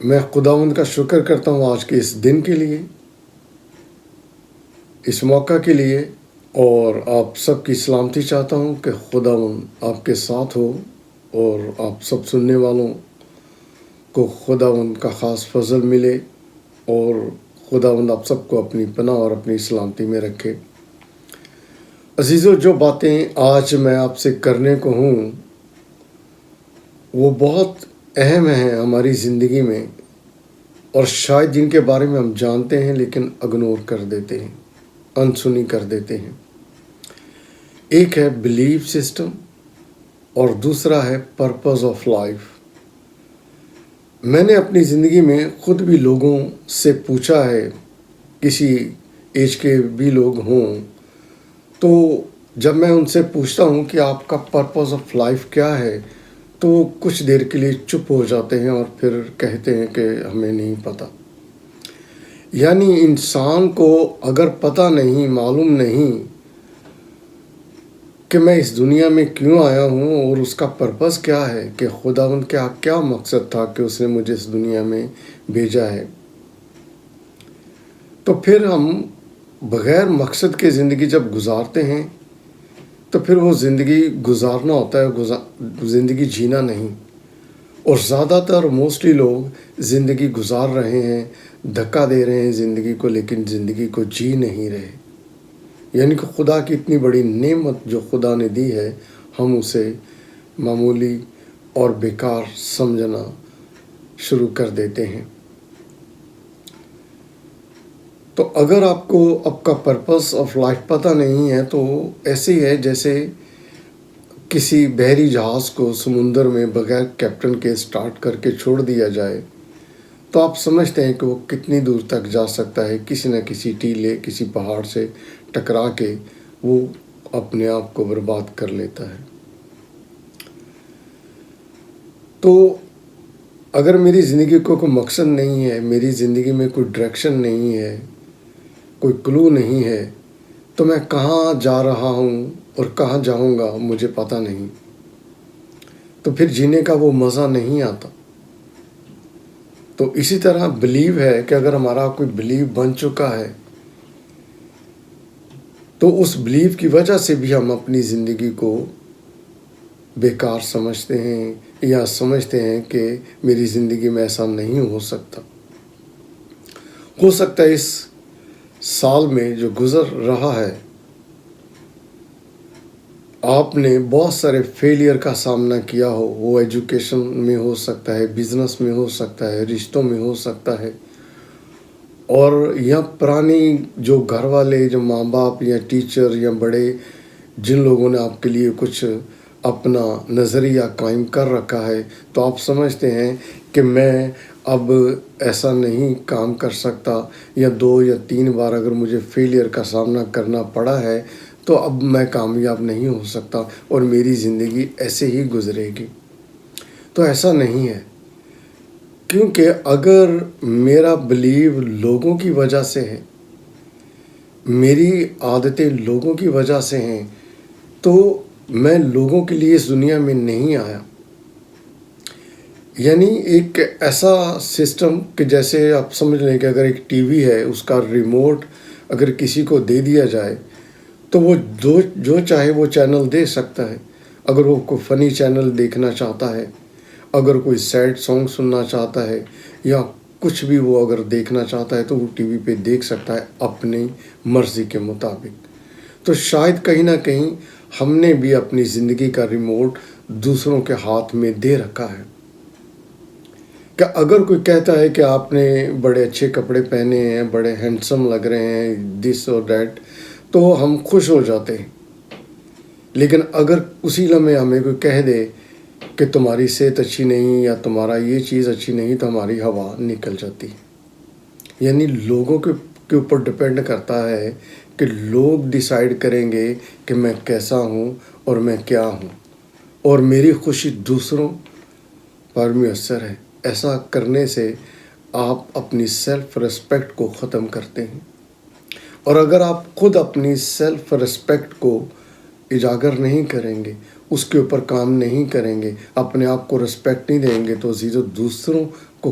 میں خداوند کا شکر کرتا ہوں آج کے اس دن کے لیے، اس موقع کے لیے، اور آپ سب کی سلامتی چاہتا ہوں کہ خداوند آپ کے ساتھ ہو اور آپ سب سننے والوں کو خداوند کا خاص فضل ملے اور خداوند آپ سب کو اپنی پناہ اور اپنی سلامتی میں رکھے۔ عزیزو، جو باتیں آج میں آپ سے کرنے کو ہوں وہ بہت اہم ہیں ہماری زندگی میں، اور شاید جن کے بارے میں ہم جانتے ہیں لیکن اگنور کر دیتے ہیں، انسنی کر دیتے ہیں۔ ایک ہے بلیف سسٹم اور دوسرا ہے پرپز آف لائف۔ میں نے اپنی زندگی میں خود بھی لوگوں سے پوچھا ہے، کسی ایج کے بھی لوگ ہوں تو جب میں ان سے پوچھتا ہوں کہ آپ کا پرپز آف لائف کیا ہے تو وہ کچھ دیر کے لیے چپ ہو جاتے ہیں اور پھر کہتے ہیں کہ ہمیں نہیں پتہ۔ یعنی انسان کو اگر پتہ نہیں، معلوم نہیں کہ میں اس دنیا میں کیوں آیا ہوں اور اس کا پرپز کیا ہے، کہ خداوند کا کیا مقصد تھا کہ اس نے مجھے اس دنیا میں بھیجا ہے، تو پھر ہم بغیر مقصد کے زندگی جب گزارتے ہیں تو پھر وہ زندگی گزارنا ہوتا ہے، زندگی جینا نہیں۔ اور زیادہ تر موسٹلی لوگ زندگی گزار رہے ہیں، دھکا دے رہے ہیں زندگی کو، لیکن زندگی کو جی نہیں رہے۔ یعنی کہ خدا کی اتنی بڑی نعمت جو خدا نے دی ہے، ہم اسے معمولی اور بیکار سمجھنا شروع کر دیتے ہیں۔ تو اگر آپ کو آپ کا پرپس آف لائف پتہ نہیں ہے تو ایسے ہی ہے جیسے کسی بحری جہاز کو سمندر میں بغیر کیپٹن کے سٹارٹ کر کے چھوڑ دیا جائے تو آپ سمجھتے ہیں کہ وہ کتنی دور تک جا سکتا ہے۔ کسی نہ کسی ٹیلے، کسی پہاڑ سے ٹکرا کے وہ اپنے آپ کو برباد کر لیتا ہے۔ تو اگر میری زندگی کو کوئی مقصد نہیں ہے، میری زندگی میں کوئی ڈائریکشن نہیں ہے، کوئی کلو نہیں ہے، تو میں کہاں جا رہا ہوں اور کہاں جاؤں گا مجھے پتہ نہیں، تو پھر جینے کا وہ مزہ نہیں آتا۔ تو اسی طرح بلیو ہے کہ اگر ہمارا کوئی بلیو بن چکا ہے تو اس بلیو کی وجہ سے بھی ہم اپنی زندگی کو بیکار سمجھتے ہیں یا سمجھتے ہیں کہ میری زندگی میں ایسا نہیں ہو سکتا۔ ہو سکتا ہے اس سال میں جو گزر رہا ہے آپ نے بہت سارے فیلئر کا سامنا کیا ہو، وہ ایجوکیشن میں ہو سکتا ہے، بزنس میں ہو سکتا ہے، رشتوں میں ہو سکتا ہے، اور یا پرانی جو گھر والے، جو ماں باپ یا ٹیچر یا بڑے، جن لوگوں نے آپ کے لیے کچھ اپنا نظریہ قائم کر رکھا ہے، تو آپ سمجھتے ہیں کہ میں اب ایسا نہیں کام کر سکتا، یا 2 یا 3 بار اگر مجھے فیلئر کا سامنا کرنا پڑا ہے تو اب میں کامیاب نہیں ہو سکتا اور میری زندگی ایسے ہی گزرے گی۔ تو ایسا نہیں ہے، کیونکہ اگر میرا بلیو لوگوں کی وجہ سے ہے، میری عادتیں لوگوں کی وجہ سے ہیں، تو میں لوگوں کے لیے اس دنیا میں نہیں آیا۔ یعنی ایک ایسا سسٹم کہ جیسے آپ سمجھ لیں کہ اگر ایک ٹی وی ہے، اس کا ریموٹ اگر کسی کو دے دیا جائے تو وہ جو چاہے وہ چینل دے سکتا ہے۔ اگر وہ کوئی فنی چینل دیکھنا چاہتا ہے، اگر کوئی سیڈ سانگ سننا چاہتا ہے، یا کچھ بھی وہ اگر دیکھنا چاہتا ہے تو وہ ٹی وی پہ دیکھ سکتا ہے اپنی مرضی کے مطابق۔ تو شاید کہیں نہ کہیں ہم نے بھی اپنی زندگی کا ریموٹ دوسروں کے ہاتھ میں دے رکھا ہے۔ کہ اگر کوئی کہتا ہے کہ آپ نے بڑے اچھے کپڑے پہنے ہیں، بڑے ہینڈسم لگ رہے ہیں، دس اور دیٹ، تو ہم خوش ہو جاتے ہیں۔ لیکن اگر اسی لمحے ہمیں کوئی کہہ دے کہ تمہاری صحت اچھی نہیں یا تمہارا یہ چیز اچھی نہیں، تو ہماری ہوا نکل جاتی ہے۔ یعنی لوگوں کے اوپر ڈپینڈ کرتا ہے کہ لوگ ڈیسائیڈ کریں گے کہ میں کیسا ہوں اور میں کیا ہوں، اور میری خوشی دوسروں پر میسر ہے۔ ایسا کرنے سے آپ اپنی سیلف ریسپیکٹ کو ختم کرتے ہیں، اور اگر آپ خود اپنی سیلف ریسپیکٹ کو اجاگر نہیں کریں گے، اس کے اوپر کام نہیں کریں گے، اپنے آپ کو ریسپیکٹ نہیں دیں گے، تو دوسروں کو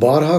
12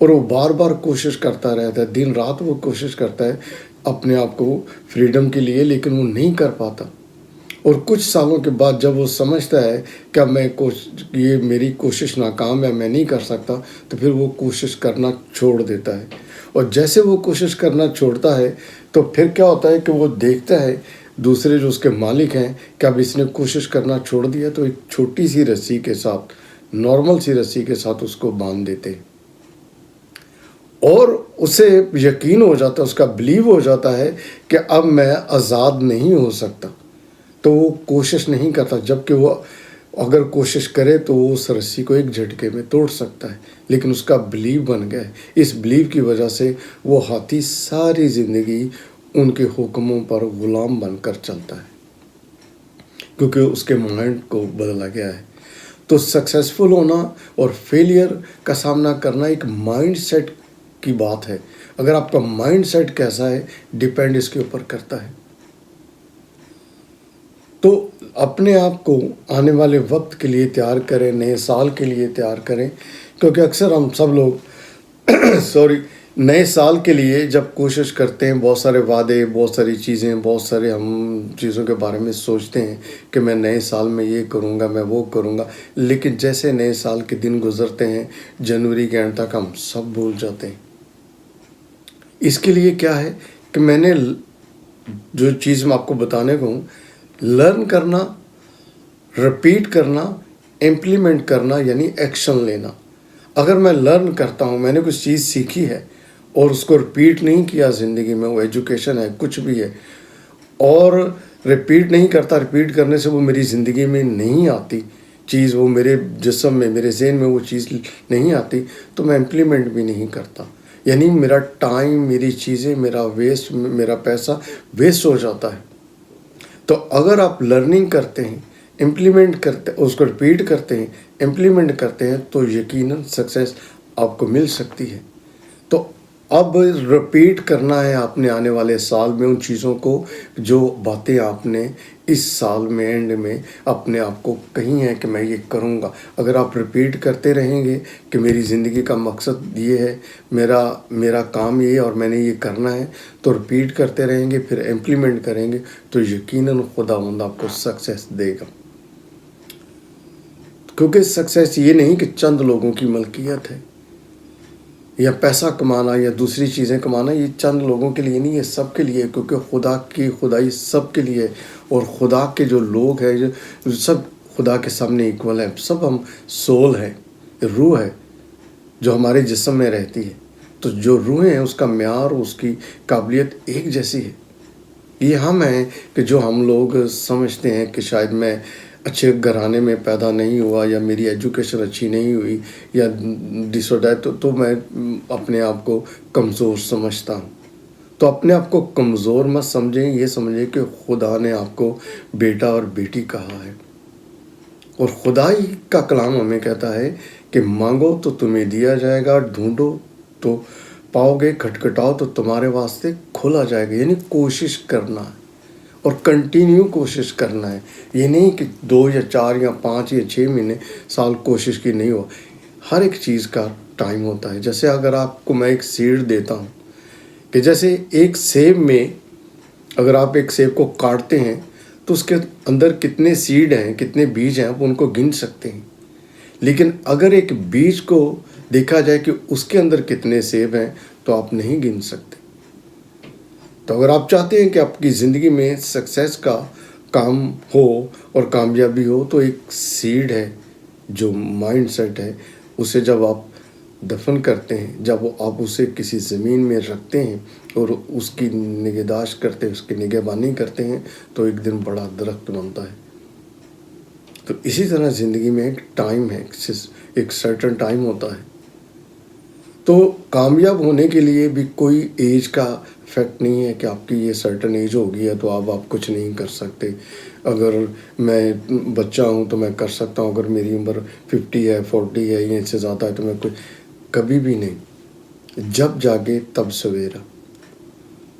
اور وہ بار بار کوشش کرتا رہتا ہے، دن رات وہ کوشش کرتا ہے اپنے آپ کو فریڈم کے لیے، لیکن وہ نہیں کر پاتا۔ اور کچھ سالوں کے بعد جب وہ سمجھتا ہے کہ اب یہ میری کوشش ناکام ہے، میں نہیں کر سکتا، تو پھر وہ کوشش کرنا چھوڑ دیتا ہے۔ اور جیسے وہ کوشش کرنا چھوڑتا ہے تو پھر کیا ہوتا ہے کہ وہ دیکھتا ہے دوسرے جو اس کے مالک ہیں کہ اب اس نے کوشش کرنا چھوڑ دیا، تو ایک چھوٹی سی رسی کے ساتھ، نارمل سی رسی کے ساتھ اس کو باندھ دیتے ہیں، اور اسے یقین ہو جاتا ہے، اس کا بلیو ہو جاتا ہے کہ اب میں آزاد نہیں ہو سکتا، تو وہ کوشش نہیں کرتا، جبکہ وہ اگر کوشش کرے تو وہ اس رسی کو ایک جھٹکے میں توڑ سکتا ہے، لیکن اس کا بلیو بن گیا ہے۔ اس بلیو کی وجہ سے وہ ہاتھی ساری زندگی ان کے حکموں پر غلام بن کر چلتا ہے، کیونکہ اس کے مائنڈ کو بدلا گیا ہے۔ تو سکسیسفل ہونا اور فیلئر کا سامنا کرنا ایک مائنڈ سیٹ کی بات ہے۔ اگر آپ کا مائنڈ سیٹ کیسا ہے، ڈیپینڈ اس کے اوپر کرتا ہے۔ تو اپنے آپ کو آنے والے وقت کے لیے تیار کریں، نئے سال کے لیے تیار کریں، کیونکہ اکثر ہم سب لوگ نئے سال کے لیے جب کوشش کرتے ہیں، بہت سارے وعدے، بہت ساری چیزیں، بہت سارے ہم چیزوں کے بارے میں سوچتے ہیں کہ میں نئے سال میں یہ کروں گا، میں وہ کروں گا، لیکن جیسے نئے سال کے دن گزرتے ہیں، جنوری کے اینڈ تک ہم سب بھول جاتے ہیں۔ اس کے لیے کیا ہے کہ میں نے جو چیز میں آپ کو بتانے کو ہوں، لرن کرنا، رپیٹ کرنا، امپلیمنٹ کرنا، یعنی ایکشن لینا۔ اگر میں لرن کرتا ہوں، میں نے کچھ چیز سیکھی ہے اور اس کو رپیٹ نہیں کیا زندگی میں، وہ ایجوکیشن ہے، کچھ بھی ہے، اور رپیٹ نہیں کرتا، رپیٹ کرنے سے وہ میری زندگی میں نہیں آتی چیز، وہ میرے جسم میں، میرے ذہن میں وہ چیز نہیں آتی، تو میں امپلیمنٹ بھی نہیں کرتا، یعنی میرا ٹائم، میری چیزیں، میرا ویسٹ، میرا پیسہ ویسٹ ہو جاتا ہے۔ تو اگر آپ لرننگ کرتے ہیں، امپلیمنٹ کرتے، اس کو رپیٹ کرتے ہیں، امپلیمنٹ کرتے ہیں، تو یقیناً سکسیس آپ کو مل سکتی ہے۔ تو اب رپیٹ کرنا ہے آپ نے آنے والے سال میں ان چیزوں کو، جو باتیں آپ نے اس سال میں اینڈ میں اپنے آپ کو کہی ہیں کہ میں یہ کروں گا۔ اگر آپ رپیٹ کرتے رہیں گے کہ میری زندگی کا مقصد یہ ہے، میرا کام یہ ہے اور میں نے یہ کرنا ہے، تو رپیٹ کرتے رہیں گے، پھر امپلیمنٹ کریں گے، تو یقیناً خداوند آپ کو سکسیس دے گا۔ کیونکہ سکسیس یہ نہیں کہ چند لوگوں کی ملکیت ہے، یا پیسہ کمانا یا دوسری چیزیں کمانا، یہ چند لوگوں کے لیے نہیں ہے، سب کے لیے، کیونکہ خدا کی خدائی سب کے لیے ہے، اور خدا کے جو لوگ ہیں سب خدا کے سامنے ایکول ہیں، سب ہم سول ہے، روح ہے جو ہمارے جسم میں رہتی ہے۔ تو جو روحیں ہیں اس کا معیار، اس کی قابلیت ایک جیسی ہے۔ یہ ہم ہیں کہ جو ہم لوگ سمجھتے ہیں کہ شاید میں اچھے گھرانے میں پیدا نہیں ہوا، یا میری ایجوکیشن اچھی نہیں ہوئی، یا تو میں اپنے آپ کو کمزور سمجھتا ہوں۔ تو اپنے آپ کو کمزور مت سمجھیں، یہ سمجھیں کہ خدا نے آپ کو بیٹا اور بیٹی کہا ہے، اور خدائی کا کلام ہمیں کہتا ہے کہ مانگو تو تمہیں دیا جائے گا، ڈھونڈو تو پاؤ گے، کھٹکھٹاؤ تو تمہارے واسطے کھولا جائے گا۔ یعنی کوشش کرنا ہے، اور کنٹینیو کوشش کرنا ہے۔ یہ نہیں کہ 2 یا 4 یا 5 یا 6 مہینے، سال کوشش کی نہیں ہو۔ ہر ایک چیز کا ٹائم ہوتا ہے۔ جیسے اگر آپ کو میں ایک سیڈ دیتا ہوں، کہ جیسے ایک سیب میں اگر آپ ایک سیب کو کاٹتے ہیں تو اس کے اندر کتنے سیڈ ہیں، کتنے بیج ہیں، آپ ان کو گن سکتے ہیں، لیکن اگر ایک بیج کو دیکھا جائے کہ اس کے اندر کتنے سیب ہیں تو آپ نہیں گن سکتے۔ تو اگر آپ چاہتے ہیں کہ آپ کی زندگی میں سکسیس کا کام ہو اور کامیابی ہو، تو ایک سیڈ ہے جو مائنڈ سیٹ ہے، اسے جب آپ دفن کرتے ہیں، جب آپ اسے کسی زمین میں رکھتے ہیں اور اس کی نگہداشت کرتے ہیں، اس کی نگہبانی کرتے ہیں، تو ایک دن بڑا درخت بنتا ہے۔ تو اسی طرح زندگی میں ایک ٹائم ہے، ایک سرٹن ٹائم ہوتا ہے۔ تو کامیاب ہونے کے لیے بھی کوئی ایج کا افیکٹ نہیں ہے کہ آپ کی یہ سرٹن ایج ہو گئی ہے تو اب آپ کچھ نہیں کر سکتے۔ اگر میں بچہ ہوں تو میں کر سکتا ہوں، اگر میری عمر 50 ہے، 40 ہے یا اس سے زیادہ ہے تو میں کبھی بھی نہیں۔ جب جاگے تب سویرا۔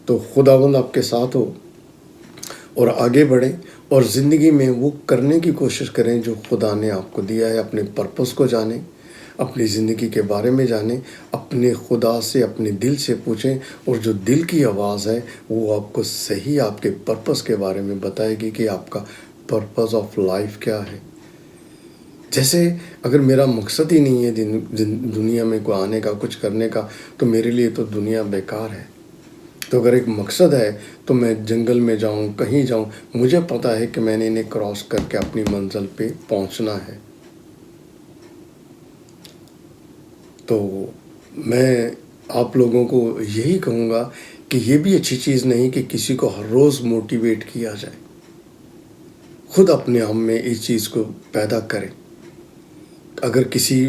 تو خداوند آپ کے ساتھ ہو اور آگے بڑھیں، اور زندگی میں وہ کرنے کی کوشش کریں جو خدا نے آپ کو دیا ہے، اپنے پرپس کو جانیں، اپنی زندگی کے بارے میں جانیں، اپنے خدا سے، اپنے دل سے پوچھیں، اور جو دل کی آواز ہے وہ آپ کو صحیح آپ کے پرپس کے بارے میں بتائے گی کہ آپ کا پرپس آف لائف کیا ہے۔ جیسے اگر میرا مقصد ہی نہیں ہے دنیا میں کوئی آنے کا، کچھ کرنے کا، تو میرے لیے تو دنیا بیکار ہے۔ تو اگر ایک مقصد ہے تو میں جنگل میں جاؤں، کہیں جاؤں، مجھے پتہ ہے کہ میں نے انہیں کراس کر کے اپنی منزل پہ پہنچنا ہے۔ تو میں آپ لوگوں کو یہی کہوں گا کہ یہ بھی اچھی چیز نہیں کہ کسی کو ہر روز موٹیویٹ کیا جائے۔ خود اپنے آپ میں اس چیز کو پیدا کریں۔ اگر کسی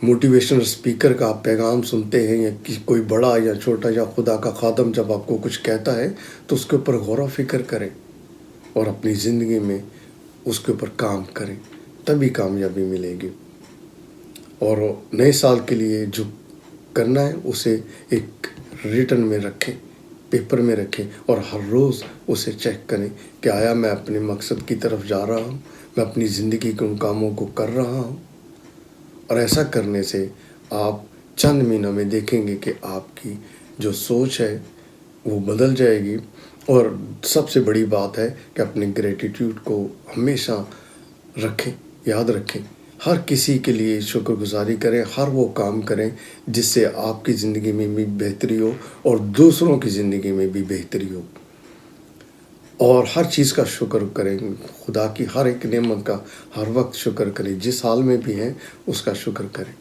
موٹیویشنل اسپیکر کا آپ پیغام سنتے ہیں، یا کوئی بڑا یا چھوٹا یا خدا کا خادم جب آپ کو کچھ کہتا ہے تو اس کے اوپر غور و فکر کریں اور اپنی زندگی میں اس کے اوپر کام کریں، تبھی کامیابی ملے گی۔ اور نئے سال کے لیے جو کرنا ہے اسے ایک ریٹن میں رکھیں، پیپر میں رکھیں، اور ہر روز اسے چیک کریں کہ آیا میں اپنے مقصد کی طرف جا رہا ہوں، میں اپنی زندگی کے ان کاموں کو کر رہا ہوں۔ اور ایسا کرنے سے آپ چند مہینوں میں دیکھیں گے کہ آپ کی جو سوچ ہے وہ بدل جائے گی۔ اور سب سے بڑی بات ہے کہ اپنے گریٹیٹیوڈ کو ہمیشہ رکھیں، یاد رکھیں، ہر کسی کے لیے شکر گزاری کریں، ہر وہ کام کریں جس سے آپ کی زندگی میں بھی بہتری ہو اور دوسروں کی زندگی میں بھی بہتری ہو۔ اور ہر چیز کا شکر کریں، خدا کی ہر ایک نعمت کا ہر وقت شکر کریں، جس حال میں بھی ہیں اس کا شکر کریں۔